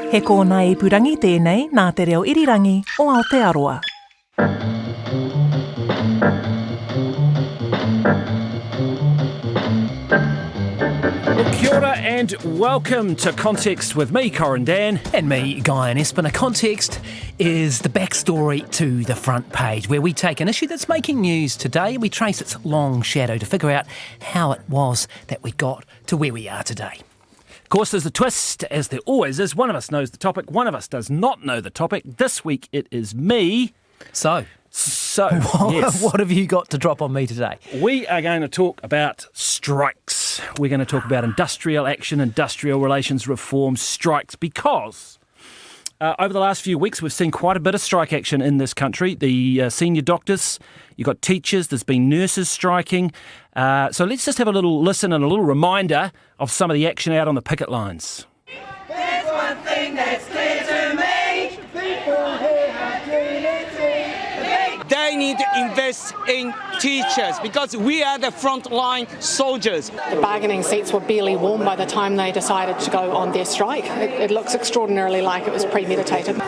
He kōna ipurangi tēnei nā te reo irirangi o Aotearoa. Well, kia ora and welcome to Context with me, Corin Dan. And me, Guy and Espin. Context is the backstory to the front page, where we take an issue that's making news today and we trace its long shadow to figure out how it was that we got to where we are today. Of course, there's a twist, as there always is. One of us knows the topic, one of us does not know the topic. This week it is me. So yes. What have you got to drop on me today? We are going to talk about strikes. We're going to talk about industrial action, industrial relations reform, strikes, because over the last few weeks we've seen quite a bit of strike action in this country. The senior doctors, you've got teachers, there's been nurses striking. So let's just have a little listen and a little reminder of some of the action out on the picket lines. There's one thing that's clear to me. People here have unity. They need to invest in teachers because we are the frontline soldiers. The bargaining seats were barely warm by the time they decided to go on their strike. It looks extraordinarily like it was premeditated. A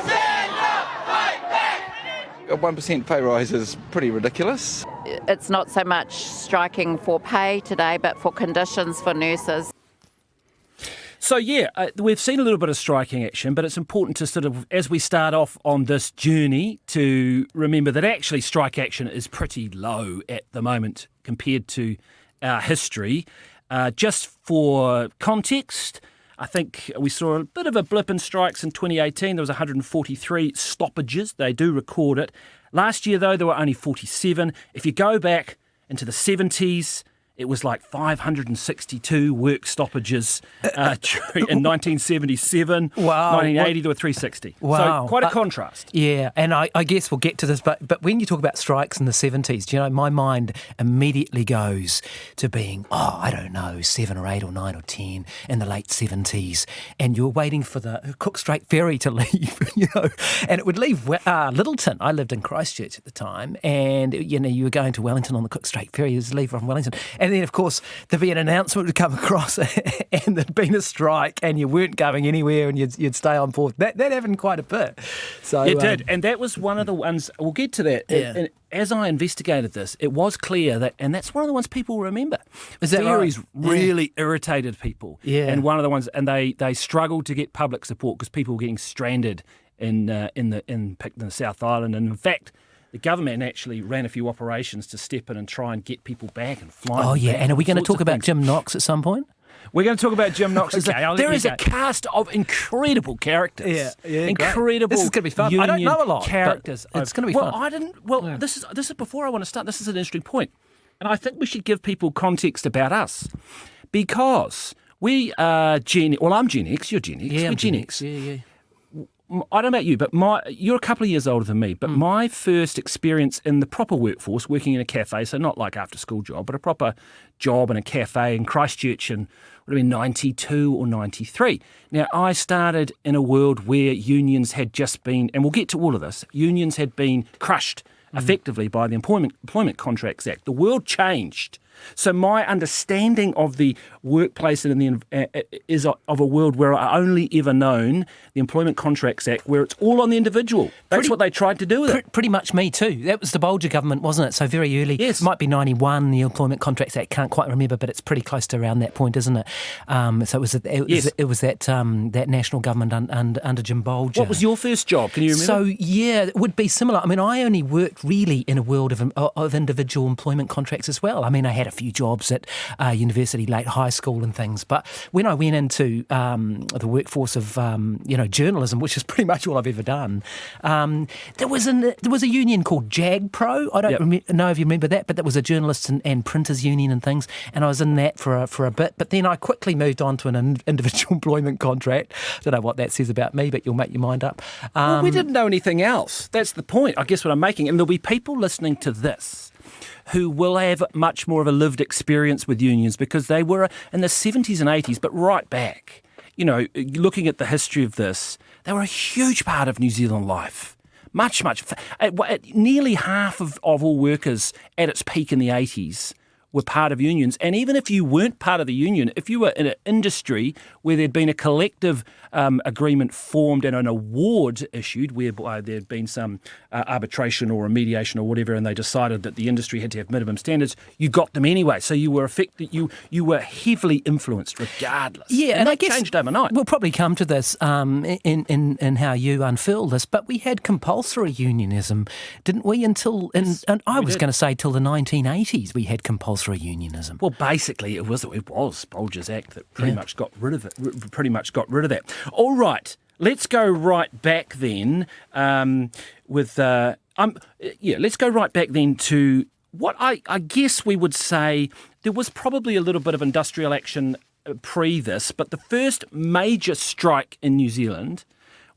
1% pay rise is pretty ridiculous. It's not so much striking for pay today, but for conditions for nurses. So we've seen a little bit of striking action, but it's important to sort of, as we start off on this journey, to remember that actually strike action is pretty low at the moment compared to our history. Just for context, I think we saw a bit of a blip in strikes in 2018. There was 143 stoppages. They do record it. Last year, though, there were only 47. If you go back into the 70s, it was like 562 work stoppages in 1977. Wow. 1980, there were 360. Wow. So quite a contrast. Yeah, and I guess we'll get to this, but when you talk about strikes in the 70s, my mind immediately goes to being, 7 or 8 or 9 or 10 in the late 70s, and you're waiting for the Cook Strait ferry to leave, and it would leave Littleton. I lived in Christchurch at the time, and, you were going to Wellington on the Cook Strait ferry, it was leave from Wellington, and then, of course, there'd be an announcement would come across and there'd been a strike and you weren't going anywhere and you'd stay on board. That happened quite a bit. So it did, and that was one of the ones, we'll get to that. Yeah. And as I investigated this, it was clear that, and that's one of the ones people remember. Is that Ferries right? really irritated people. Yeah. And one of the ones, and they struggled to get public support because people were getting stranded in the South Island. And in fact, the government actually ran a few operations to step in and try and get people back and fly. Oh, yeah. Back, And are we going to sorts talk of about things. Jim Knox at some point? We're going to talk about Jim Knox. Okay, I'll let There you is go. a cast of incredible characters. Yeah, incredible. Great. This is going to be fun. I don't know a lot, characters. but it's going to be fun. This is before I want to start. This is an interesting point, and I think we should give people context about us because we are Gen. Well, I'm Gen X. You're Gen X. Yeah, We're I'm Gen X. Yeah. I don't know about you, but you're a couple of years older than me. But my first experience in the proper workforce, working in a cafe, so not like after school job, but a proper job in a cafe in Christchurch in would have been 92 or 93. Now, I started in a world where unions had just been, and we'll get to all of this, unions had been crushed effectively by the Employment Contracts Act. The world changed. So my understanding of the workplace and is of a world where I only ever known the Employment Contracts Act, where it's all on the individual. That's what they tried to do with it. Pretty much me too. That was the Bolger government, wasn't it? So very early. Yes. It might be 91, the Employment Contracts Act. Can't quite remember, but it's pretty close to around that point, isn't it? So it was that national government under Jim Bolger. What was your first job? Can you remember? So yeah, it would be similar. I mean, I only worked really in a world of individual employment contracts as well. I mean, I had a few jobs at university, late high school and things. But when I went into the workforce of journalism, which is pretty much all I've ever done, there was a union called JAGPRO. I don't know if you remember that, but that was a journalists and printers union and things. And I was in that for a bit. But then I quickly moved on to an individual employment contract. Don't know what that says about me, but you'll make your mind up. Well, we didn't know anything else. That's the point, I guess, what I'm making. And there'll be people listening to this who will have much more of a lived experience with unions because they were in the 70s and 80s, but right back, looking at the history of this, they were a huge part of New Zealand life. Much. Nearly half of all workers at its peak in the 80s were part of unions. And even if you weren't part of the union, if you were in an industry where there'd been a collective agreement formed and an award issued whereby there'd been some arbitration or a mediation or whatever, and they decided that the industry had to have minimum standards, you got them anyway. So you were affected, you were heavily influenced regardless. Yeah, and I guess changed overnight. We'll probably come to this in how you unfurl this, but we had compulsory unionism, didn't we? And I was going to say till the 1980s we had compulsory unionism. Well, basically, it was Bolger's Act that pretty much got rid of it. Pretty much got rid of that. All right, let's go right back then. Let's go right back then to what I guess we would say there was probably a little bit of industrial action pre this, but the first major strike in New Zealand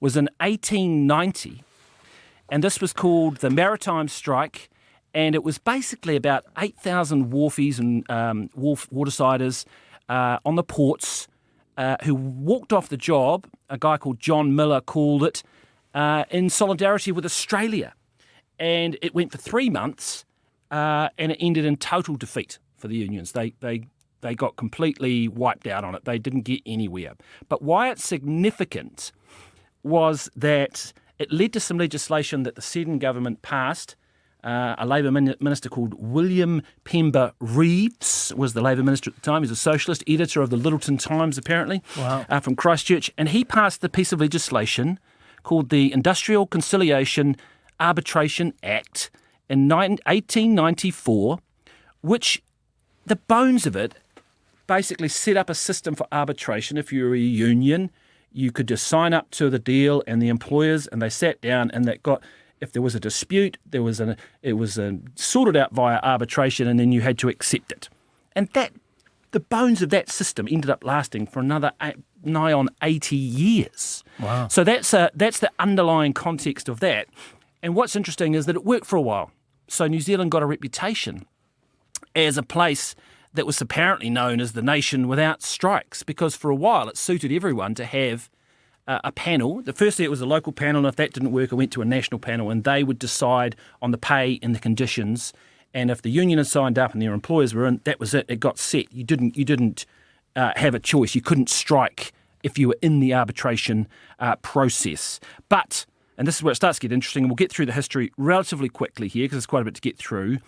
was in 1890, and this was called the Maritime Strike. And it was basically about 8,000 wharfies and watersiders on the ports who walked off the job. A guy called John Miller called it in solidarity with Australia. And it went for 3 months and it ended in total defeat for the unions. They got completely wiped out on it. They didn't get anywhere. But why it's significant was that it led to some legislation that the Seddon government passed. A Labour minister called William Pember Reeves was the Labour minister at the time. He's a socialist, editor of the Littleton Times, apparently, from Christchurch. And he passed the piece of legislation called the Industrial Conciliation Arbitration Act in 1894, which the bones of it basically set up a system for arbitration. If you were a union, you could just sign up to the deal, and the employers, and they sat down and that got... If there was a dispute, it was sorted out via arbitration, and then you had to accept it. And the bones of that system ended up lasting for another nigh on 80 years. Wow! So that's the underlying context of that. And what's interesting is that it worked for a while. So New Zealand got a reputation as a place that was apparently known as the nation without strikes, because for a while it suited everyone to have a panel. Firstly, it was a local panel, and if that didn't work, it went to a national panel, and they would decide on the pay and the conditions. And if the union had signed up and their employers were in, that was it. It got set. You didn't have a choice. You couldn't strike if you were in the arbitration process. But, and this is where it starts to get interesting, and we'll get through the history relatively quickly here because there's quite a bit to get through.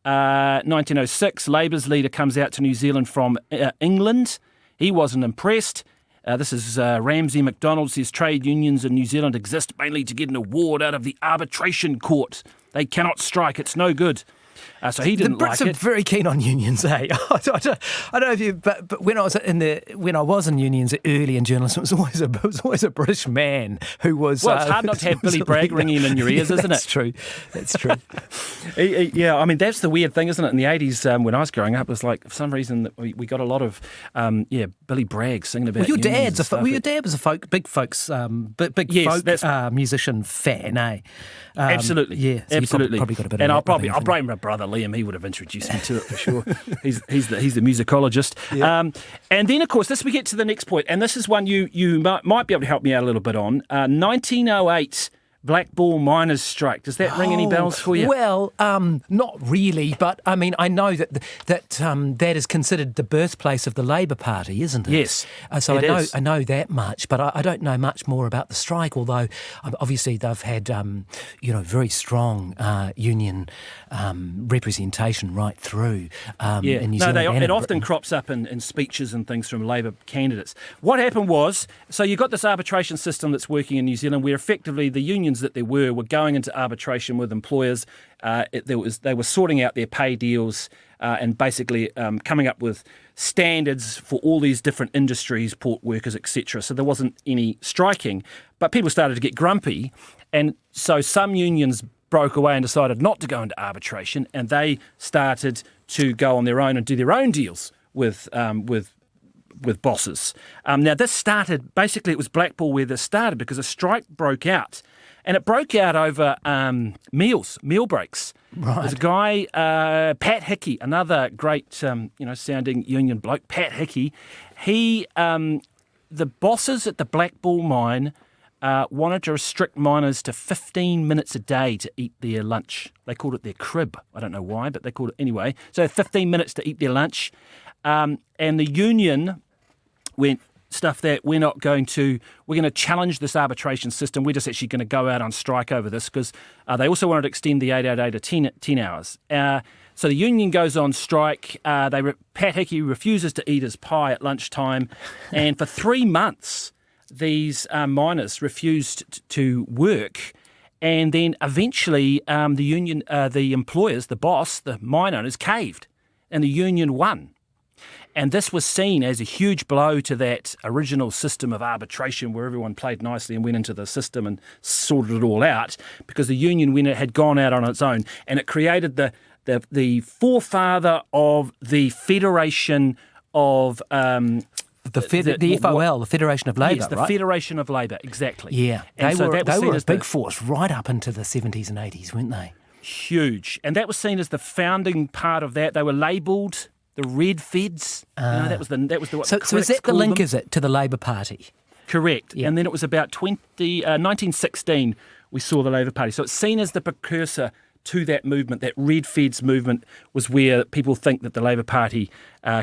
1906, Labour's leader comes out to New Zealand from England. He wasn't impressed. This is Ramsay MacDonald says trade unions in New Zealand exist mainly to get an award out of the arbitration court. They cannot strike. It's no good. So he didn't like it. The Brits are very keen on unions, eh? I don't know if you, but when I was in unions early in journalism, it was always a British man who was. Well, it's hard not to have Billy Bragg ringing in your ears, isn't it? That's true. That's true. Yeah, I mean that's the weird thing, isn't it? In the 80s, when I was growing up, it was like for some reason that we got a lot of Billy Bragg singing about. Well, your dad was a big folk musician fan, eh? Absolutely. Yeah, so absolutely. Probably got a bit. And I'll blame my brother Liam. He would have introduced me to it for sure. He's the musicologist. Yeah. And then of course we get to the next point, and this is one you might be able to help me out a little bit on. 1908. Black Ball Miners' Strike. Does that ring any bells for you? Well, not really, but I mean, I know that is considered the birthplace of the Labour Party, isn't it? Yes, so I know that much, but I don't know much more about the strike. Although obviously they've had very strong union representation right through in New Zealand. It often crops up in speeches and things from Labour candidates. What happened was, so you've got this arbitration system that's working in New Zealand, where effectively the unions that there were going into arbitration with employers. They were sorting out their pay deals and basically coming up with standards for all these different industries, port workers, etc. So there wasn't any striking, but people started to get grumpy, and so some unions broke away and decided not to go into arbitration, and they started to go on their own and do their own deals with bosses. Now this started, basically it was Black Ball where this started, because a strike broke out. And it broke out over meal breaks. Right. There's a guy, Pat Hickey, another great, sounding union bloke, Pat Hickey. The bosses at the Black Ball mine wanted to restrict miners to 15 minutes a day to eat their lunch. They called it their crib. I don't know why, but they called it anyway. So 15 minutes to eat their lunch. And the union went, stuff that we're going to challenge this arbitration system. We're just actually going to go out on strike over this because they also wanted to extend the 8-hour day to 10 hours. So the union goes on strike. Pat Hickey refuses to eat his pie at lunchtime. And for 3 months, these miners refused to work. And then eventually the union, the employers, the boss, the mine owners caved. And the union won. And this was seen as a huge blow to that original system of arbitration where everyone played nicely and went into the system and sorted it all out, because the union, when it had gone out on its own, and it created the forefather of the Federation of... the FOL, the Federation of Labour, yes, the right? Federation of Labour, exactly. Yeah, and they were a big force right up into the 70s and 80s, weren't they? Huge. And that was seen as the founding part of that. They were labelled the Red Feds. That was the So is that the link, is it, to the Labour Party? Correct. Yeah. And then it was about 1916 we saw the Labour Party. So it's seen as the precursor to that movement. That Red Feds movement was where people think that the Labour Party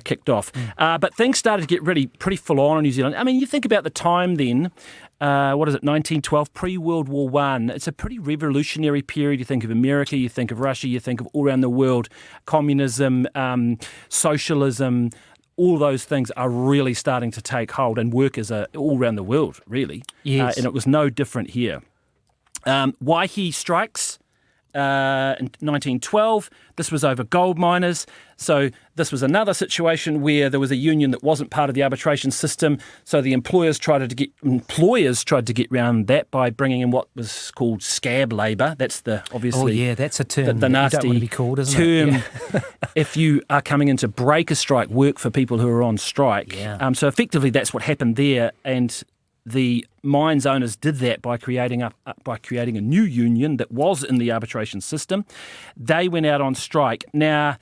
kicked off. But things started to get really pretty full on in New Zealand. I mean, you think about the time then, 1912, pre-World War I. It's a pretty revolutionary period. You think of America, you think of Russia, you think of all around the world, communism, socialism, all those things are really starting to take hold, and workers are all around the world, really. Yes. And it was no different here. Waihi strikes in 1912. This was over gold miners. So this was another situation where there was a union that wasn't part of the arbitration system. So the employers tried to get around that by bringing in what was called scab labour. That's obviously that's a term the nasty you don't want to be called, isn't term. it? Yeah. If you are coming in to break a strike, work for people who are on strike. Yeah. So effectively, that's what happened there, and the mines owners did that by creating a new union that was in the arbitration system. They went out on strike. Now,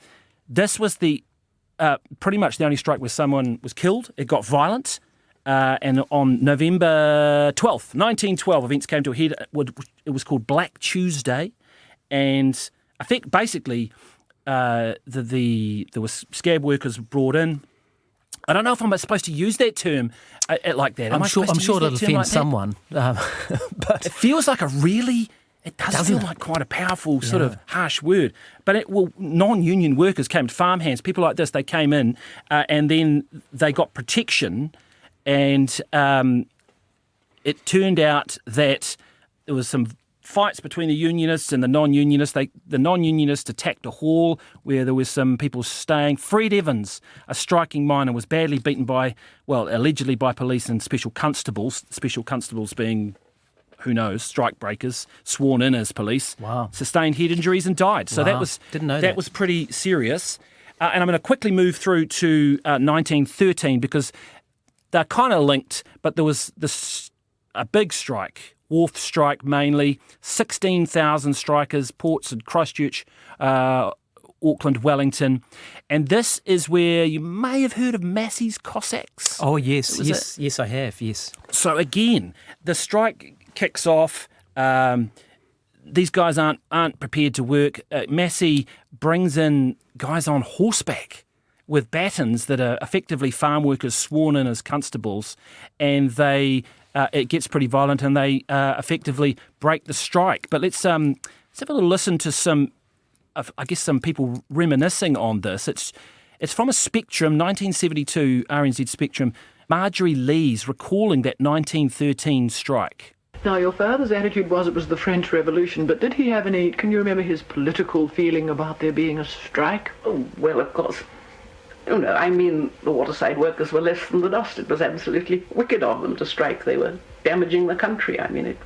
this was pretty much the only strike where someone was killed. It got violent. And on November 12th, 1912, events came to a head. It was called Black Tuesday. And I think basically there was scab workers brought in. I don't know if I'm supposed to use that term like that. I'm sure it'll offend someone. But it feels like it does feel like quite a powerful sort of harsh word. But non-union workers came, farmhands, people like this, they came in and then they got protection, and it turned out that there was some fights between the unionists and the non-unionists. The non-unionists attacked a hall where there was some people staying. Fred Evans, a striking miner, was badly beaten allegedly by police and special constables. Special constables being, who knows, strike breakers, sworn in as police. Wow. Sustained head injuries and died. So wow. Didn't know that was pretty serious. And I'm going to quickly move through to 1913 because they're kind of linked, but there was a big strike. Wharf strike mainly, 16,000 strikers, ports in Christchurch, Auckland, Wellington. And this is where you may have heard of Massey's Cossacks. Oh, yes, yes, I have, yes. So again, the strike kicks off. These guys aren't prepared to work. Massey brings in guys on horseback with batons that are effectively farm workers sworn in as constables, and it gets pretty violent, and they effectively break the strike. But let's have a little listen to some people reminiscing on this. It's from a Spectrum, 1972 RNZ Spectrum. Marjorie Lees recalling that 1913 strike. Now, your father's attitude was it was the French Revolution, but did he have can you remember his political feeling about there being a strike? Oh, well, of course. You know, I mean, the waterside workers were less than the dust. It was absolutely wicked of them to strike. They were damaging the country. I mean,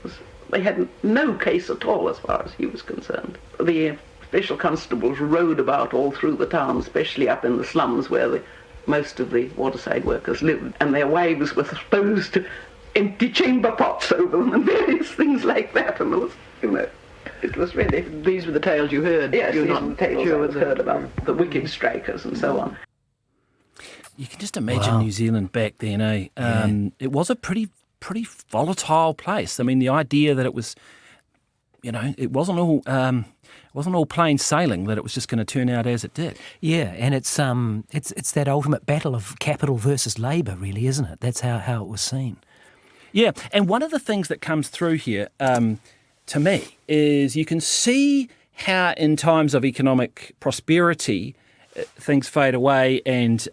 they had no case at all as far as he was concerned. The special constables rode about all through the town, especially up in the slums where most of the waterside workers lived, and their wives were supposed to empty chamber pots over them and various things like that. And it was really... These were the tales you heard? Yes, You're these not were the tales I heard about the wicked strikers and so on. You can just imagine New Zealand back then, eh? It was a pretty pretty volatile place. I mean, the idea that it was, it wasn't all plain sailing, that it was just going to turn out as it did. Yeah, and it's that ultimate battle of capital versus labour, really, isn't it? That's how it was seen. Yeah, and one of the things that comes through here, to me, is you can see how in times of economic prosperity things fade away, and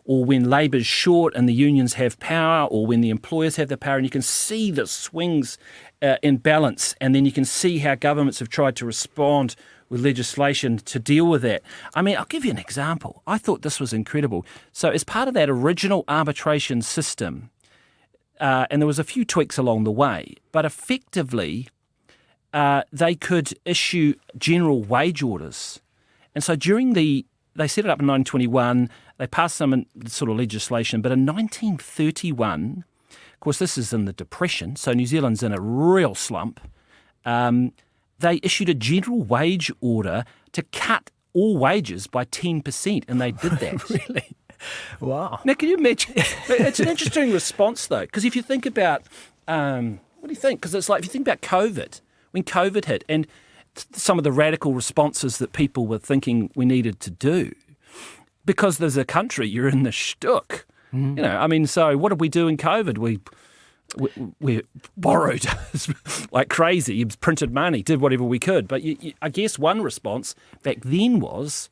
or when labour's short and the unions have power, or when the employers have the power, and you can see the swings in balance, and then you can see how governments have tried to respond with legislation to deal with that. I mean, I'll give you an example. I thought this was incredible. So as part of that original arbitration system, and there was a few tweaks along the way, but effectively they could issue general wage orders. And so they set it up in 1921, they passed some sort of legislation, but in 1931, of course this is in the Depression, so New Zealand's in a real slump, they issued a general wage order to cut all wages by 10%, and they did that. Really? Wow. Now, can you imagine? It's an interesting response, though, because if you think about, what do you think? Because it's like, if you think about COVID, when COVID hit, and some of the radical responses that people were thinking we needed to do, because there's a country, you're in the shtuck. I mean, so what did we do in COVID? We borrowed like crazy, printed money, did whatever we could. But I guess one response back then was,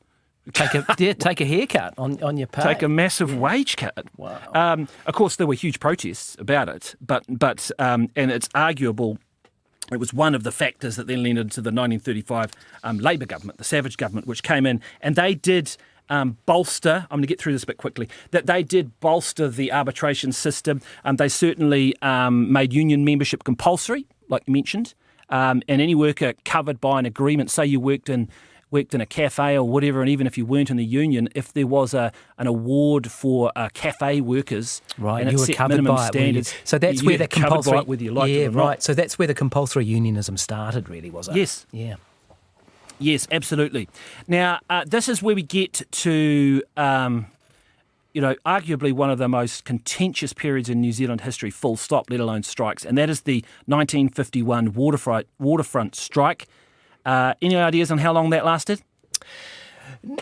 take a haircut on your pay. Take a massive wage cut. Wow. Of course, there were huge protests about it, but and it's arguable it was one of the factors that then led into the 1935 Labour government, the Savage government, which came in, and they did bolster. I'm going to get through this a bit quickly. That they did bolster the arbitration system. They certainly made union membership compulsory, like you mentioned, and any worker covered by an agreement. Say you worked in a cafe or whatever, and even if you weren't in the union, if there was an award for cafe workers, right, and you it were set covered minimum by standards, it. So that's where the compulsory, by it, whether you liked it or not. right. So that's where the compulsory unionism started, really, was it? Yes. Yeah. Yes, absolutely. Now, this is where we get to, arguably one of the most contentious periods in New Zealand history, full stop, let alone strikes, and that is the 1951 waterfront strike. Any ideas on how long that lasted?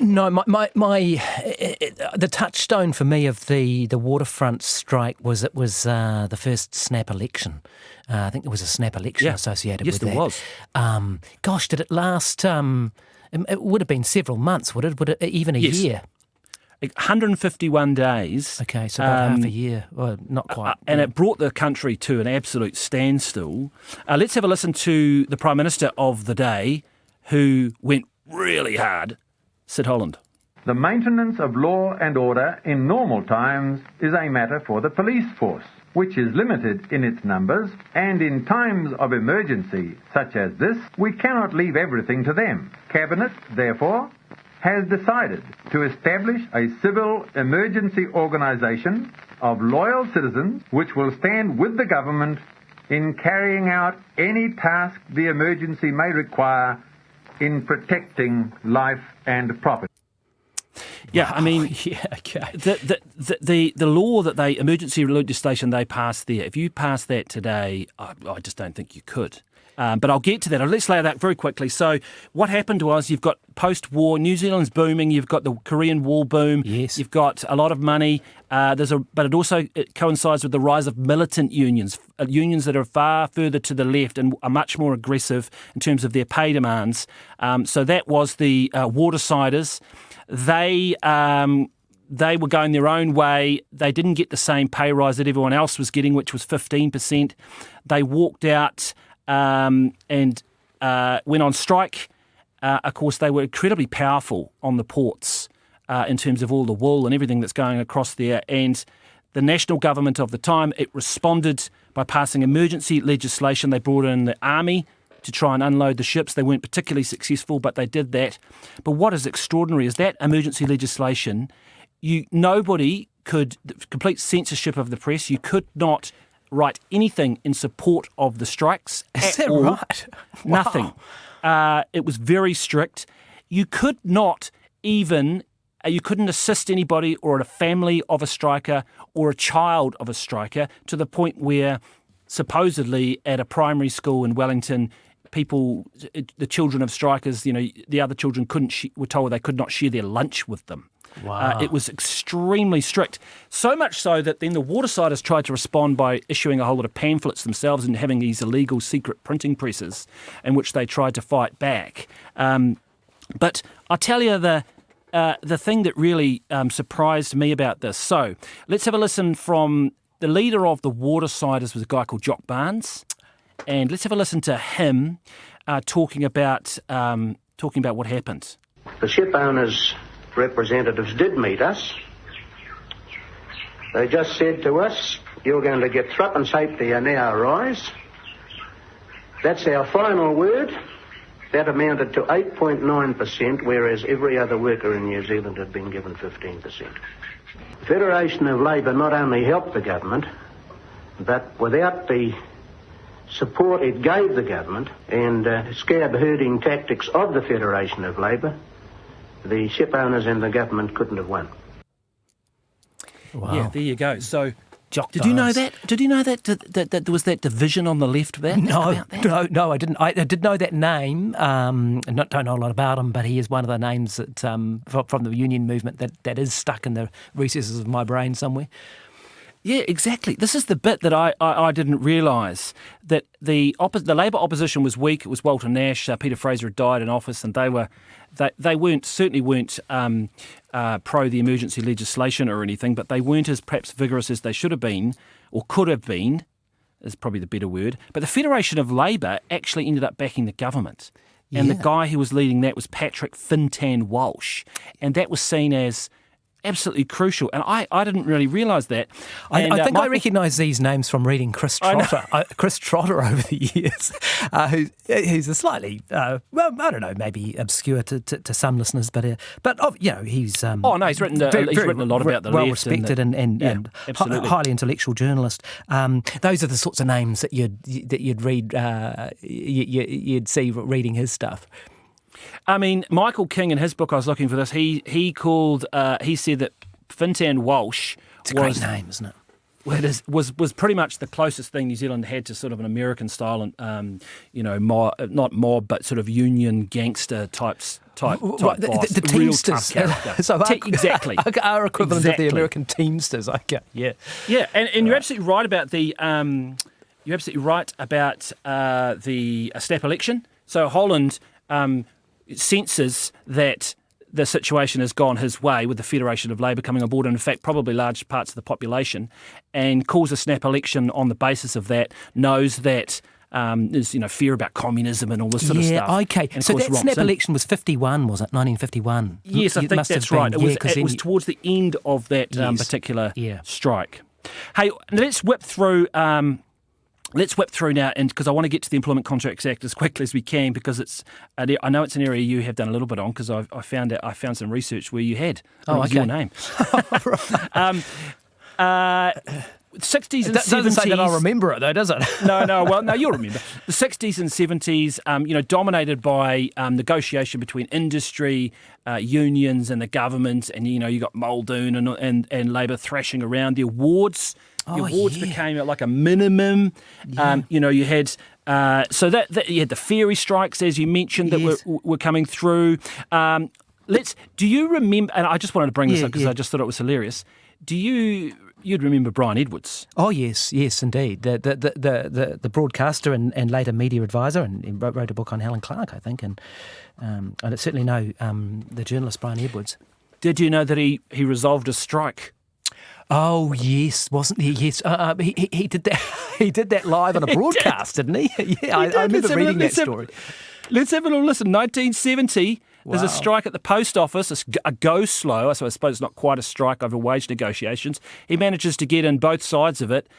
No, the touchstone for me of the waterfront strike was it was the first snap election. I think there was a snap election associated with that. Yes, there was. Gosh, did it last? It would have been several months, would it? Would it even a year? 151 days. Okay, so about half a year. Well, not quite. And it brought the country to an absolute standstill. Let's have a listen to the Prime Minister of the day, who went really hard, Sid Holland. The maintenance of law and order in normal times is a matter for the police force, which is limited in its numbers, and in times of emergency such as this, we cannot leave everything to them. Cabinet, therefore, has decided to establish a civil emergency organisation of loyal citizens which will stand with the government in carrying out any task the emergency may require in protecting life and property. Yeah, I mean, okay. the law that emergency legislation they passed there, if you pass that today, I just don't think you could. But I'll get to that. Let's lay it out very quickly. So what happened was you've got post-war, New Zealand's booming, you've got the Korean War boom, yes. You've got a lot of money, but it coincides with the rise of militant unions, unions that are far further to the left and are much more aggressive in terms of their pay demands. So that was the Watersiders. They were going their own way. They didn't get the same pay rise that everyone else was getting, which was 15%. They walked out and went on strike. Of course, they were incredibly powerful on the ports in terms of all the wool and everything that's going across there. And the national government of the time, it responded by passing emergency legislation. They brought in the army to try and unload the ships. They weren't particularly successful, but they did that. But what is extraordinary is that emergency legislation, nobody could, complete censorship of the press, you could not write anything in support of the strikes Is that all. right? Nothing. Wow. It was very strict. You could not even you couldn't assist anybody or a family of a striker or a child of a striker, to the point where supposedly at a primary school in Wellington, the children of strikers, the other children were told they could not share their lunch with them. Wow. It was extremely strict. So much so that then the Watersiders tried to respond by issuing a whole lot of pamphlets themselves and having these illegal secret printing presses in which they tried to fight back. But I'll tell you the thing that really surprised me about this. So let's have a listen from the leader of the Watersiders, was a guy called Jock Barnes. And let's have a listen to him talking about what happened. The ship owners' representatives did meet us. They just said to us, "You're going to get thrupp and safety an hour rise." That's our final word. That amounted to 8.9%, whereas every other worker in New Zealand had been given 15%. The Federation of Labour not only helped the government, but without the support it gave the government and scab herding tactics of the Federation of Labour, the ship owners and the government couldn't have won. Wow. Yeah, there you go. So, Jock did you know Barnes. that? Did you know that there was that division on the left there? No, about that? no, I didn't. I did know that name. Don't know a lot about him, but he is one of the names that from the union movement that is stuck in the recesses of my brain somewhere. Yeah, exactly. This is the bit that I didn't realise, that the Labour opposition was weak. It was Walter Nash, Peter Fraser had died in office, and they certainly weren't pro the emergency legislation or anything, but they weren't as perhaps vigorous as they should have been, or could have been, is probably the better word. But the Federation of Labour actually ended up backing the government, and the guy who was leading that was Patrick Fintan Walsh, and that was seen as absolutely crucial, and I didn't really realise that. I think I recognise these names from reading Chris Trotter over the years, who's a slightly, I don't know, maybe obscure to some listeners, but he's he's written a lot about the well left, respected and highly intellectual journalist. Those are the sorts of names that you'd read, you'd see reading his stuff. I mean, Michael King, in his book, I was looking for this, he said that Fintan Walsh it's a great name, isn't it? Well, was pretty much the closest thing New Zealand had to sort of an American style, not mob, but sort of union gangster type boss. The Teamsters. Exactly. Our equivalent of the American Teamsters. Okay, yeah. Yeah, and you're absolutely right about the snap election. So Holland senses that the situation has gone his way with the Federation of Labour coming on board, and in fact probably large parts of the population, and calls a snap election on the basis of that, knows that there's fear about communism and all this sort of stuff. Yeah, okay. And so that snap election was 51, was it? 1951? Yes, I think that's right. It was towards the end of that particular strike. Hey, let's whip through... Let's whip through now, and because I want to get to the Employment Contracts Act as quickly as we can, because I know it's an area you have done a little bit on, because I found some research where you had. It was your name. 60s and 70s. That doesn't say that I'll remember it, though, does it? No, you'll remember. The 60s and 70s, dominated by negotiation between industry, unions and the government, and, you got Muldoon and Labour thrashing around. The awards became like a minimum. Yeah. You had... so that you had the ferry strikes, as you mentioned, that were coming through. Do you remember... And I just wanted to bring this up because I just thought it was hilarious. You'd remember Brian Edwards. Oh, yes, indeed. The broadcaster and later media advisor, and he wrote a book on Helen Clark, I think, and I certainly know the journalist Brian Edwards. Did you know that he resolved a strike? Oh yes, wasn't he? Yes, he did that. He did that live on a broadcast, didn't he? Yeah, I remember reading that story. Let's have a little listen. 1970. There's a strike at the post office, a go-slow. So I suppose it's not quite a strike over wage negotiations. He manages to get in both sides of it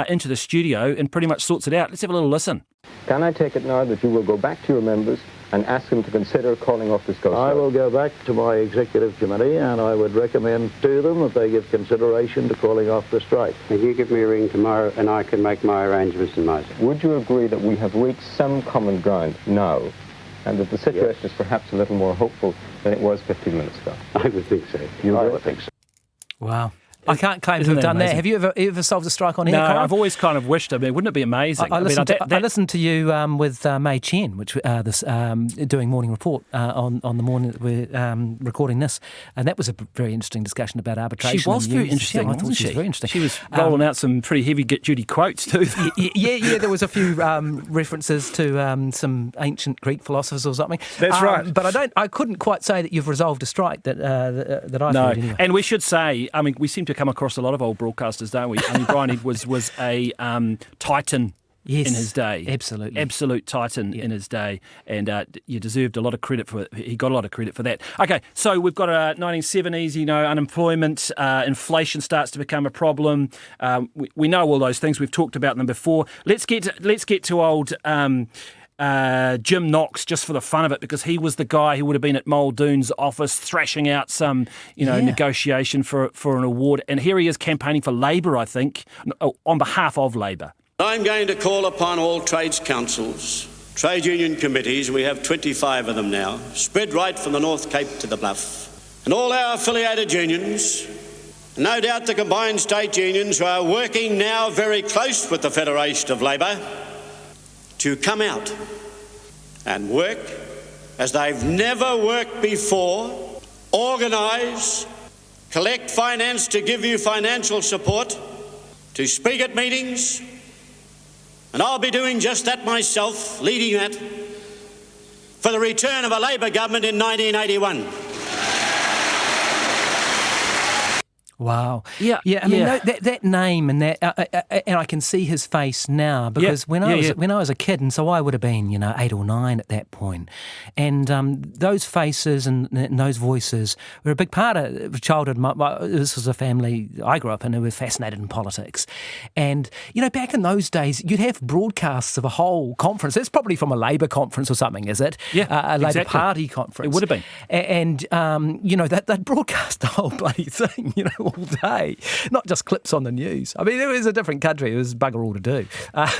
into the studio and pretty much sorts it out. Let's have a little listen. Can I take it now that you will go back to your members and ask them to consider calling off this go-slow? I will go back to my executive committee and I would recommend to them that they give consideration to calling off the strike. If you give me a ring tomorrow and I can make my arrangements in my side. Would you agree that we have reached some common ground now, and that the situation is perhaps a little more hopeful than it was 15 minutes ago. I would think so. You I will? would think so. Wow. I can't claim to Isn't have that done that. amazing? Have you ever solved a strike on air, No, Colin? I've always kind of wished. I mean, wouldn't it be amazing? I listened I listened to you with May Chen, which doing Morning Report on the morning that we're recording this, and that was a very interesting discussion about arbitration. She was very interesting, Yeah, I thought wasn't she was she? very interesting. She was rolling out some pretty heavy-duty quotes too. Yeah. There was a few references to some ancient Greek philosophers or something. That's right. But I couldn't quite say that you've resolved a strike that I've heard anyway. And we should say, I mean, we seem to come across a lot of old broadcasters, don't we? I mean, Brian Edwards was a titan in his day. Absolutely. Absolute titan in his day. And you deserved a lot of credit for it. He got a lot of credit for that. Okay, so we've got 1970s, unemployment, inflation starts to become a problem. We know all those things. We've talked about them before. Let's get to old Jim Knox, just for the fun of it, because he was the guy who would have been at Muldoon's office thrashing out some, negotiation for an award. And here he is campaigning for Labour, I think, on behalf of Labour. I'm going to call upon all trades councils, trade union committees, we have 25 of them now, spread right from the North Cape to the Bluff, and all our affiliated unions, no doubt the combined state unions who are working now very close with the Federation of Labour, to come out and work as they've never worked before, organise, collect finance to give you financial support, to speak at meetings, and I'll be doing just that myself, leading that, for the return of a Labour government in 1981. Wow. Yeah. I mean, that name and that, and I can see his face now because when I was a kid, and so I would have been, 8 or 9 at that point, and those faces and those voices were a big part of childhood. This was a family I grew up in who were fascinated in politics, and back in those days, you'd have broadcasts of a whole conference. That's probably from a Labour conference or something, is it? Yeah, a Labour exactly. Party conference. It would have been, and they'd broadcast the whole bloody thing, all day, not just clips on the news. I mean, it was a different country. It was bugger all to do.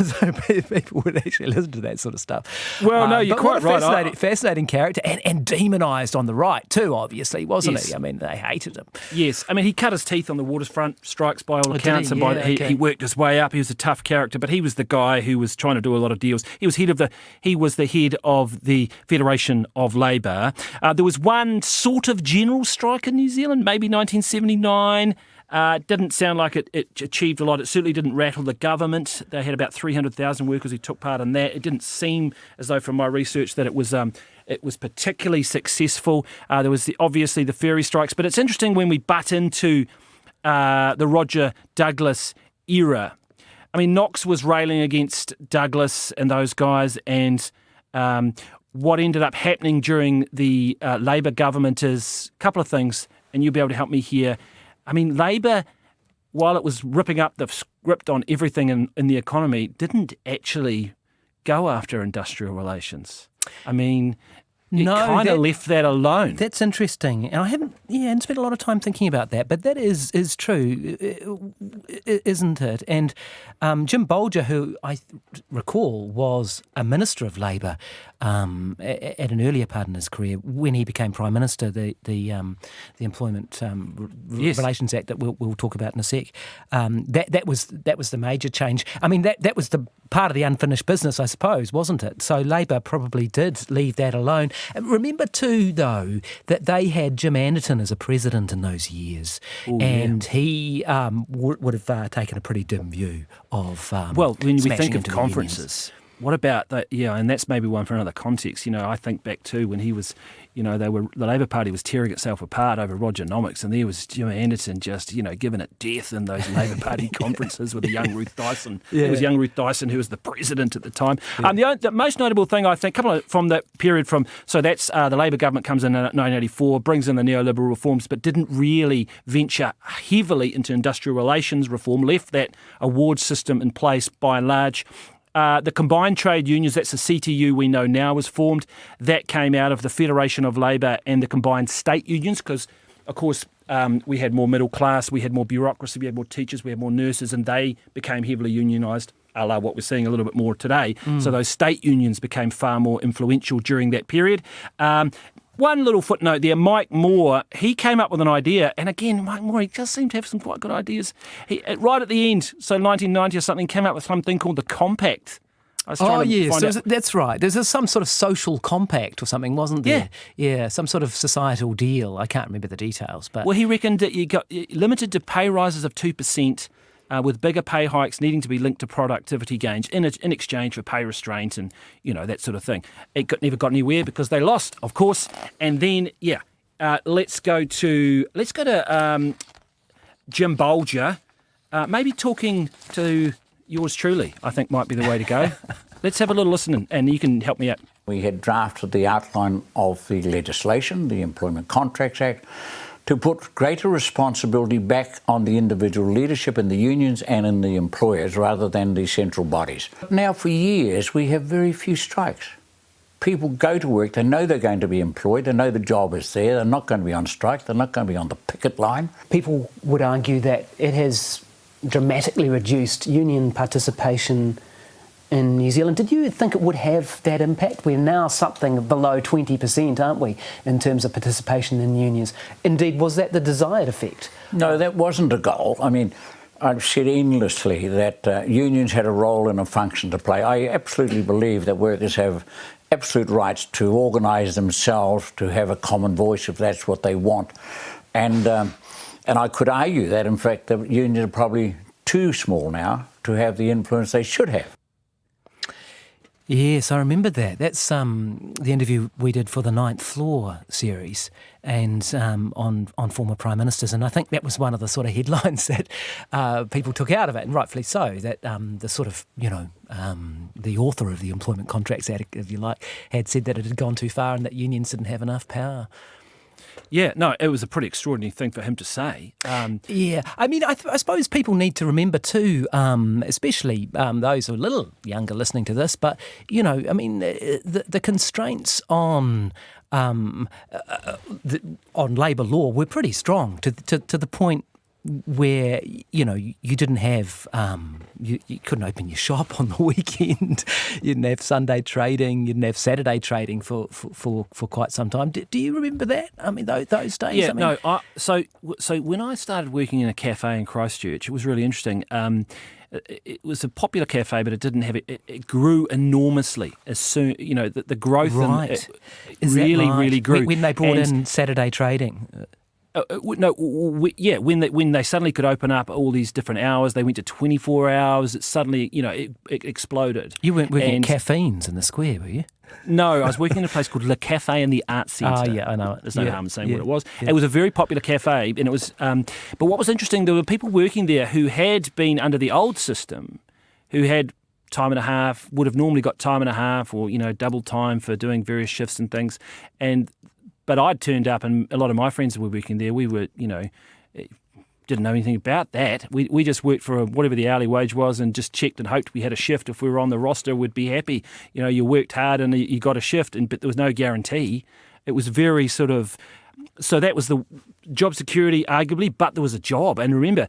So people would actually listen to that sort of stuff. Well, no, you're quite right. Fascinating character and demonised on the right too, obviously, wasn't Yes. he? I mean, they hated him. Yes, I mean, he cut his teeth on the waterfront strikes by all accounts, he? and Yeah, he worked his way up. He was a tough character, but he was the guy who was trying to do a lot of deals. He was the head of the Federation of Labour. There was one sort of general strike in New Zealand, maybe 1979. Didn't sound like it achieved a lot. It certainly didn't rattle the government. They had about 300,000 workers who took part in that. It didn't seem as though, from my research, that it was particularly successful. There was obviously the ferry strikes, but it's interesting when we butt into the Roger Douglas era. I mean, Knox was railing against Douglas and those guys, and what ended up happening during the Labour government is a couple of things, and you'll be able to help me here. I mean, Labour, while it was ripping up the script on everything in the economy, didn't actually go after industrial relations. I mean, it kind of left that alone. That's interesting. And I haven't spent a lot of time thinking about that, but that is true, isn't it? And Jim Bolger, who I recall was a Minister of Labour at an earlier part in his career, when he became Prime Minister, the Employment Relations Act that we'll talk about in a sec, that was the major change. I mean, that was the part of the unfinished business, I suppose, wasn't it? So Labour probably did leave that alone. Remember too, though, that they had Jim Anderton as a president in those years, and he would have taken a pretty dim view of well, when we think of into conferences, what about that? Yeah, and that's maybe one for another context. I think back to when he was, the Labour Party was tearing itself apart over Rogernomics, and there was Jim Anderton just, giving it death in those Labour Party conferences with the young Ruth Dyson. It was young Ruth Dyson who was the president at the time. The most notable thing, I think, from that period so that's the Labour government comes in 1984, brings in the neoliberal reforms, but didn't really venture heavily into industrial relations reform, left that award system in place by and large. The combined trade unions, that's the CTU we know now, was formed. That came out of the Federation of Labour and the combined state unions because, of course, we had more middle class, we had more bureaucracy, we had more teachers, we had more nurses, and they became heavily unionised, a la what we're seeing a little bit more today. So those state unions became far more influential during that period. One little footnote there, Mike Moore, he came up with an idea, and again, Mike Moore, he just seemed to have some quite good ideas. Right at the end, so 1990 or something, came up with something called the Compact. That's right. There's some sort of social compact or something, wasn't there? Yeah, some sort of societal deal. I can't remember the details. But well, he reckoned that you got limited to pay rises of 2%, with bigger pay hikes needing to be linked to productivity gains in exchange for pay restraint and, that sort of thing. It never got anywhere because they lost, of course. And then, let's go to Jim Bolger, maybe talking to yours truly, I think might be the way to go. Let's have a little listen and you can help me out. We had drafted the outline of the legislation, the Employment Contracts Act, to put greater responsibility back on the individual leadership in the unions and in the employers rather than the central bodies. Now, for years, we have very few strikes. People go to work, they know they're going to be employed, they know the job is there, they're not going to be on strike, they're not going to be on the picket line. People would argue that it has dramatically reduced union participation in New Zealand. Did you think it would have that impact? We're now something below 20%, aren't we, in terms of participation in unions? Indeed, was that the desired effect? No, that wasn't a goal. I mean, I've said endlessly that unions had a role and a function to play. I absolutely believe that workers have absolute rights to organise themselves, to have a common voice if that's what they want. And I could argue that, in fact, the unions are probably too small now to have the influence they should have. Yes, I remember that. That's the interview we did for the Ninth Floor series and on former Prime Ministers. And I think that was one of the sort of headlines that people took out of it, and rightfully so, that the sort of, the author of the Employment Contracts Act, if you like, had said that it had gone too far and that unions didn't have enough power. Yeah, no, it was a pretty extraordinary thing for him to say. Yeah, I mean, I suppose people need to remember too, especially those who are a little younger listening to this, but, I mean, the constraints on labour law were pretty strong to the point where, you didn't have, you couldn't open your shop on the weekend, you didn't have Sunday trading, you didn't have Saturday trading for quite some time. Do you remember that? I mean, those days? Yeah, I mean, no, so when I started working in a cafe in Christchurch, it was really interesting. It was a popular cafe, but it didn't have it. It grew enormously as soon. The growth really grew when they brought in Saturday trading. When they suddenly could open up all these different hours, they went to 24 hours. It suddenly, it exploded. You weren't working at Caffeines in the square, were you? No, I was working in a place called Le Cafe in the Arts Centre. Oh, yeah, I know it. There's no harm in saying what it was. Yeah. It was a very popular cafe, and it was. But what was interesting, there were people working there who had been under the old system, who had time and a half, would have normally got time and a half, or double time for doing various shifts and things, But I'd turned up, and a lot of my friends that were working there, we were, didn't know anything about that. We just worked for whatever the hourly wage was and just checked and hoped we had a shift. If we were on the roster, we'd be happy. You worked hard and you got a shift, but there was no guarantee. It was very sort of... So that was the job security, arguably, but there was a job. And remember,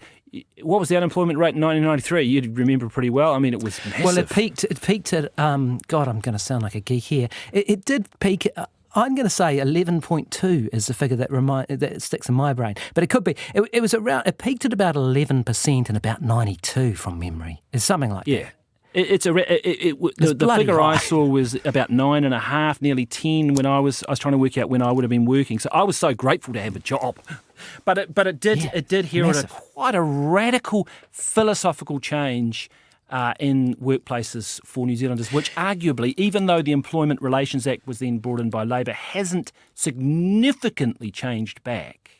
what was the unemployment rate in 1993? You'd remember pretty well. I mean, it was massive. Well, it peaked at... God, I'm going to sound like a geek here. It did peak... I'm going to say 11.2 is the figure that sticks in my brain, but it could be. It was around. It peaked at about 11% and about 92 from memory. It's something like that. Yeah, the figure high. I saw was about 9.5, nearly 10 when I was trying to work out when I would have been working. So I was so grateful to have a job, but it did herald quite a radical philosophical change in workplaces for New Zealanders, which arguably, even though the Employment Relations Act was then brought in by Labour, hasn't significantly changed back.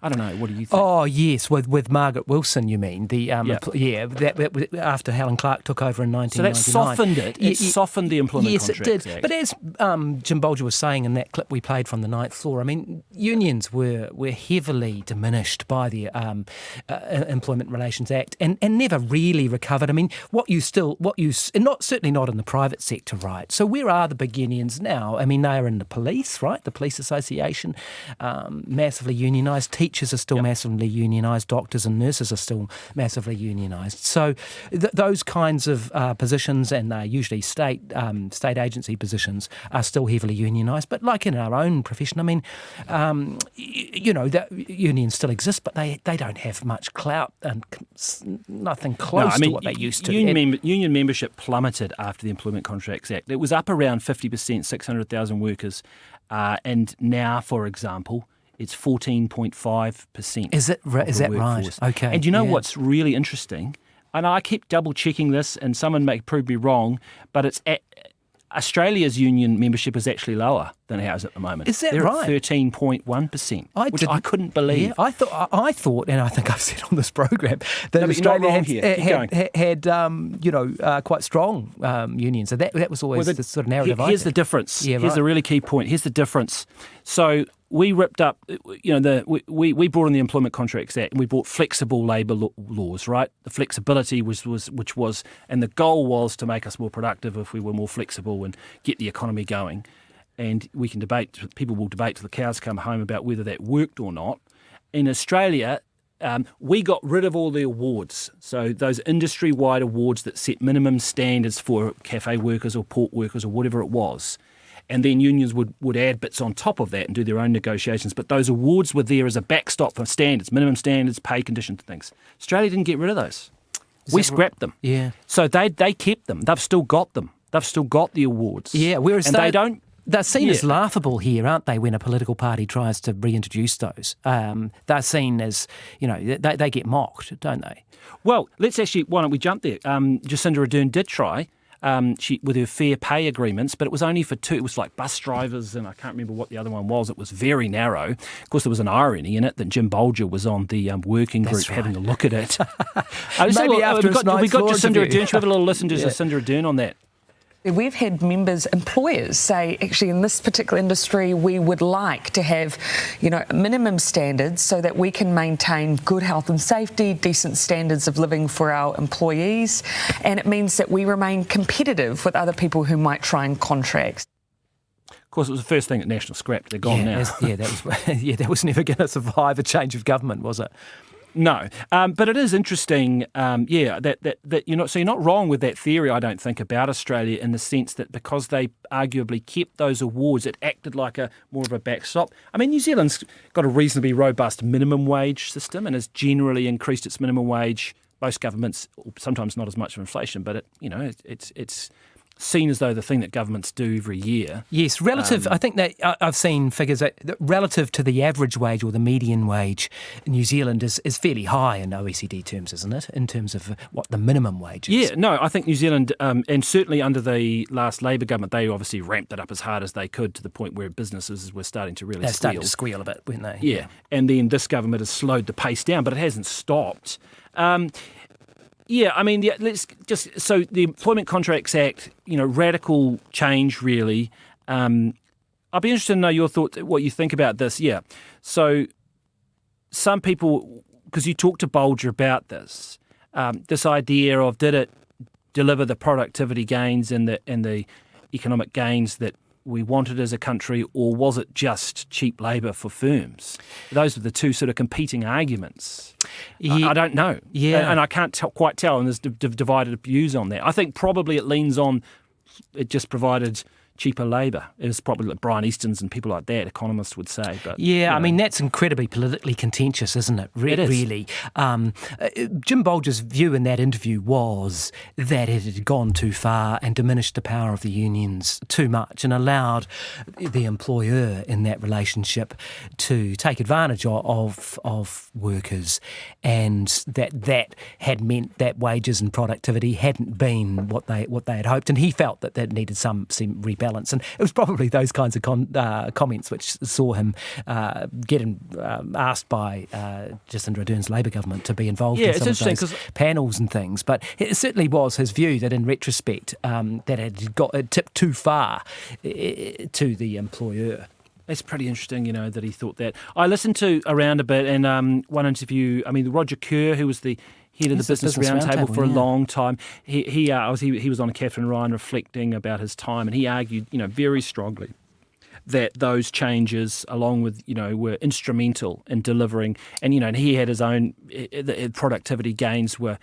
I don't know. What do you think? Oh yes, with Margaret Wilson, you mean that after Helen Clark took over in 1999. So that softened it. It softened the Employment Contracts Act. Yes, it did. But as Jim Bolger was saying in that clip we played from the Ninth Floor, I mean, unions were heavily diminished by the Employment Relations Act and never really recovered. I mean, certainly not in the private sector, right? So where are the big unions now? I mean, they are in the police, right? The Police Association, massively unionised. teachers are still massively unionised, doctors and nurses are still massively unionised. So those kinds of positions, and they're usually state agency positions, are still heavily unionised. But like in our own profession, I mean, that unions still exist, but they don't have much clout and nothing close to what they used to. Union membership plummeted after the Employment Contracts Act. It was up around 50%, 600,000 workers, and now, for example, it's 14.5%. Is that right? Okay. And you know what's really interesting? And I keep double-checking this, and someone may prove me wrong, but it's Australia's union membership is actually lower than ours at the moment. Is that They're right? At 13.1%, which I couldn't believe. Yeah, I thought, and I think I've said on this program that Australia had quite strong unions. So that was always the sort of narrative. Here's the difference. Yeah, here's the really key point. Here's the difference. So we ripped up, we brought in the Employment Contracts Act, and we brought flexible labour laws, right? The flexibility was, and the goal was to make us more productive if we were more flexible and get the economy going. And we can debate, people will debate till the cows come home about whether that worked or not. In Australia, we got rid of all the awards. So those industry-wide awards that set minimum standards for cafe workers or port workers or whatever it was. And then unions would add bits on top of that and do their own negotiations. But those awards were there as a backstop for standards, minimum standards, pay conditions, things. Australia didn't get rid of those. We scrapped them. Yeah. So they kept them. They've still got them. They've still got the awards. Yeah, whereas they don't. They're seen as laughable here, aren't they, when a political party tries to reintroduce those? They're seen as, they get mocked, don't they? Well, why don't we jump there? Jacinda Ardern did try with her fair pay agreements, but it was only for two. It was like bus drivers, and I can't remember what the other one was. It was very narrow. Of course, there was an irony in it that Jim Bolger was on the working group having a look at it. Maybe after we got Jacinda Ardern. Should we have a little listen to Jacinda Ardern on that? We've had employers say, actually, in this particular industry, we would like to have, minimum standards so that we can maintain good health and safety, decent standards of living for our employees, and it means that we remain competitive with other people who might try and contract. Of course, it was the first thing that National scrapped. They're gone now. That was never going to survive a change of government, was it? No, but it is interesting, that you're not wrong with that theory, I don't think, about Australia, in the sense that because they arguably kept those awards, it acted like more of a backstop. I mean, New Zealand's got a reasonably robust minimum wage system and has generally increased its minimum wage. Most governments, sometimes not as much of inflation, but it's seen as though the thing that governments do every year. Yes, relative. I think that I've seen figures that relative to the average wage or the median wage in New Zealand is fairly high in OECD terms, isn't it? In terms of what the minimum wage is. Yeah, no, I think New Zealand, and certainly under the last Labour government, they obviously ramped it up as hard as they could to the point where businesses were starting to really They're starting to squeal a bit, weren't they? Yeah, and then this government has slowed the pace down, but it hasn't stopped. So the Employment Contracts Act, radical change, really. I'd be interested to know your thoughts, what you think about this. Yeah. So some people, because you talked to Bolger about this idea of, did it deliver the productivity gains and the economic gains that we wanted as a country, or was it just cheap labour for firms? Those are the two sort of competing arguments. I don't know. Yeah. And I can't quite tell, and there's divided views on that. I think probably it leans on it just provided cheaper labour. It was probably like Brian Easton's and people like that, economists would say. But I mean, that's incredibly politically contentious, isn't it? It is. Really. Jim Bolger's view in that interview was that it had gone too far and diminished the power of the unions too much and allowed the employer in that relationship to take advantage of workers, and that had meant that wages and productivity hadn't been what they had hoped, and he felt that needed some rebalance. And it was probably those kinds of comments which saw him getting asked by Jacinda Ardern's Labour government to be involved in some of those panels and things. But it certainly was his view that in retrospect that it tipped too far to the employer. That's pretty interesting, that he thought that. I listened to around a bit, and one interview, Roger Kerr, who was the head of the Business Roundtable for a long time. He was on Catherine Ryan reflecting about his time, and he argued, very strongly that those changes, along with, were instrumental in delivering. And, and he had his own productivity gains were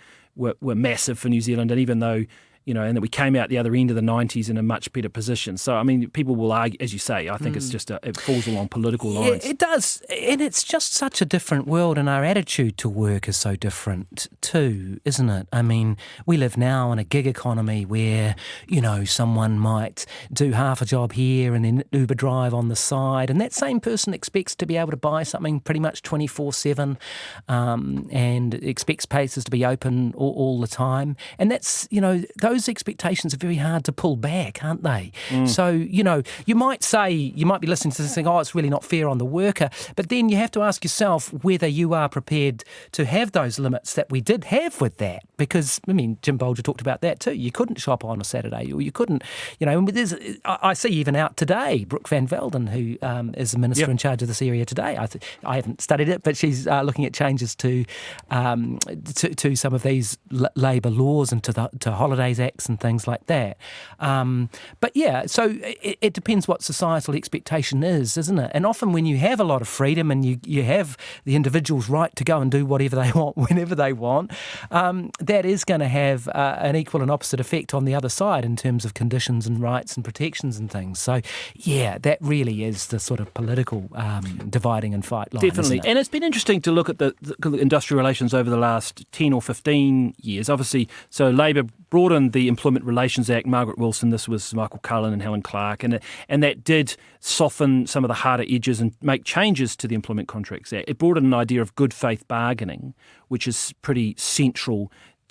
massive for New Zealand. And even though, and that we came out the other end of the 90s in a much better position. So, I mean, people will argue, as you say, I think it's just it falls along political lines. It does. And it's just such a different world, and our attitude to work is so different too, isn't it? I mean, we live now in a gig economy where, someone might do half a job here and then Uber drive on the side, and that same person expects to be able to buy something pretty much 24/7 and expects places to be open all the time. And that's, those expectations are very hard to pull back, aren't they? So, you might be listening to this and think, it's really not fair on the worker, but then you have to ask yourself whether you are prepared to have those limits that we did have with that. Because, Jim Bolger talked about that too. You couldn't shop on a Saturday, or you couldn't, I see even out today, Brooke Van Velden, who is the minister in charge of this area today. I haven't studied it, but she's looking at changes to some of these labour laws and to holidays acts and things like that. So it depends what societal expectation is, isn't it? And often when you have a lot of freedom and you have the individual's right to go and do whatever they want, whenever they want, that is going to have an equal and opposite effect on the other side in terms of conditions and rights and protections and things. So, that really is the sort of political dividing and fight line. Definitely. Isn't it? And it's been interesting to look at the industrial relations over the last 10 or 15 years. Obviously, so Labour brought in the Employment Relations Act, Margaret Wilson, this was Michael Cullen and Helen Clark, and that did soften some of the harder edges and make changes to the Employment Contracts Act. It brought in an idea of good faith bargaining, which is pretty central,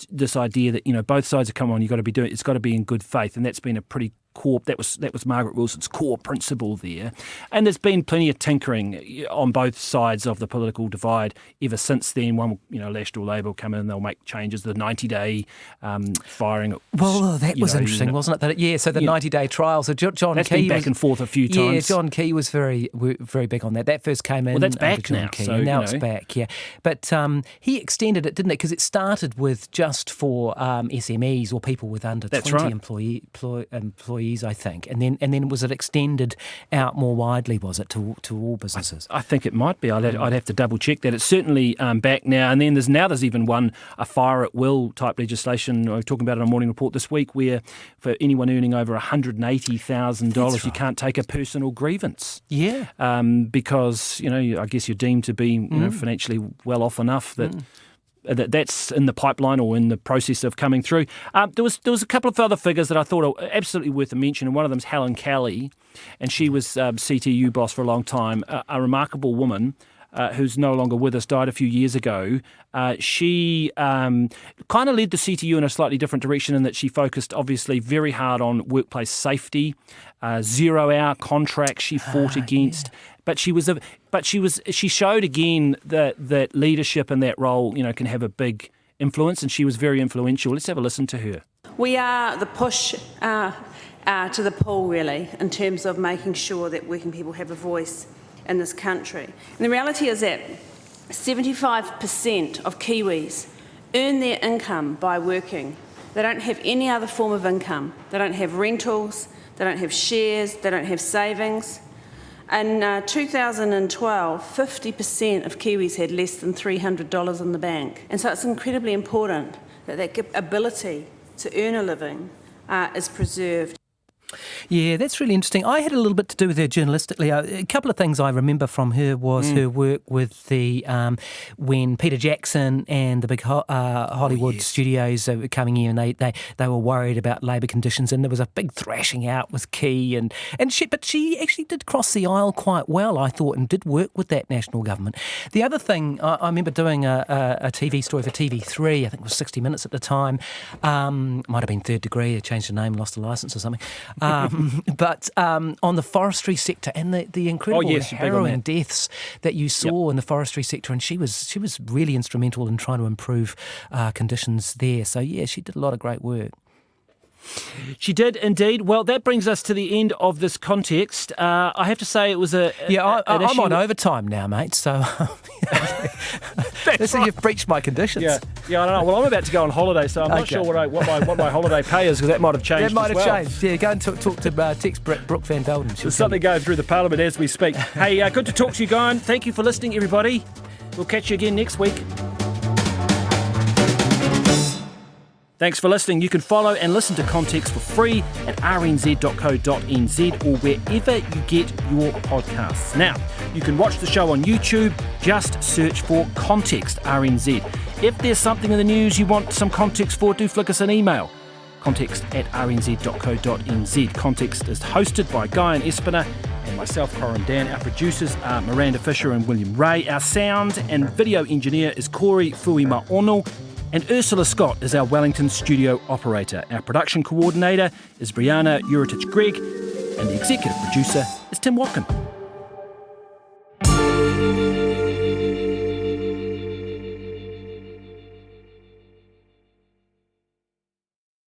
this idea that, both sides are coming on, it's got to be in good faith, and that's been a pretty core, that was Margaret Wilson's core principle there. And there's been plenty of tinkering on both sides of the political divide ever since then. One, Left or Labour will come in and they'll make changes, the 90-day firing. Well, that was interesting, wasn't it? So the 90-day trial. So John that's Key been back and forth a few times. Yeah, John Key was very, very big on that. That first came in. Well, that's back John now. Key, So, and now it's back, yeah. But he extended it, didn't it? Because it started with just for SMEs or people with under 20 employees, I think. And then was it extended out more widely, was it, to all businesses? I think it might be. I'd have to double check that. It's certainly back now. And then there's even a fire at will type legislation. I was talking about it on Morning Report this week, where for anyone earning over $180,000, you can't take a personal grievance. Yeah. Because, I guess you're deemed to be financially well off enough that that's in the pipeline or in the process of coming through. There was a couple of other figures that I thought are absolutely worth a mention, and one of them is Helen Kelly, and she was CTU boss for a long time, a remarkable woman who's no longer with us, died a few years ago. She kind of led the CTU in a slightly different direction in that she focused obviously very hard on workplace safety, 0-hour contracts she fought against. Yeah. But she showed again that leadership in that role, can have a big influence, and she was very influential. Let's have a listen to her. We are the push to the pull, really, in terms of making sure that working people have a voice in this country. And the reality is that 75% of Kiwis earn their income by working. They don't have any other form of income. They don't have rentals, they don't have shares, they don't have savings. In 2012, 50% of Kiwis had less than $300 in the bank. And so it's incredibly important that ability to earn a living is preserved. Yeah, that's really interesting. I had a little bit to do with her journalistically. A couple of things I remember from her was her work with the when Peter Jackson and the big Hollywood studios were coming in, and they were worried about labour conditions, and there was a big thrashing out with Key, but she actually did cross the aisle quite well, I thought, and did work with that national government. The other thing, I remember doing a TV story for TV3, I think it was 60 Minutes at the time, might have been Third Degree, it changed the name, lost the licence or something. But on the forestry sector and the incredible harrowing deaths that you saw in the forestry sector, and she was really instrumental in trying to improve conditions there. So yeah, she did a lot of great work. She did indeed. Well, that brings us to the end of this context. I have to say it was an I'm issue. on overtime now, mate, so this is you've breached my conditions. Yeah, I don't know. Well, I'm about to go on holiday, so I'm not sure what my holiday pay is, because that might have changed. That might as have well. changed. Yeah, go and talk to Tex Brooke Van Velden. There's something going through the Parliament as we speak. Hey, good to talk to you, Guyan. Thank you for listening, everybody. We'll catch you again next week. Thanks for listening. You can follow and listen to Context for free at rnz.co.nz or wherever you get your podcasts. Now, you can watch the show on YouTube. Just search for Context RNZ. If there's something in the news you want some context for, do flick us an email. context@rnz.co.nz. Context is hosted by Guyan Espiner and myself, Corin Dan. Our producers are Miranda Fisher and William Ray. Our sound and video engineer is Corey Fuima-Ono. And Ursula Scott is our Wellington studio operator. Our production coordinator is Brianna Uritich-Gregg. And the executive producer is Tim Watkin.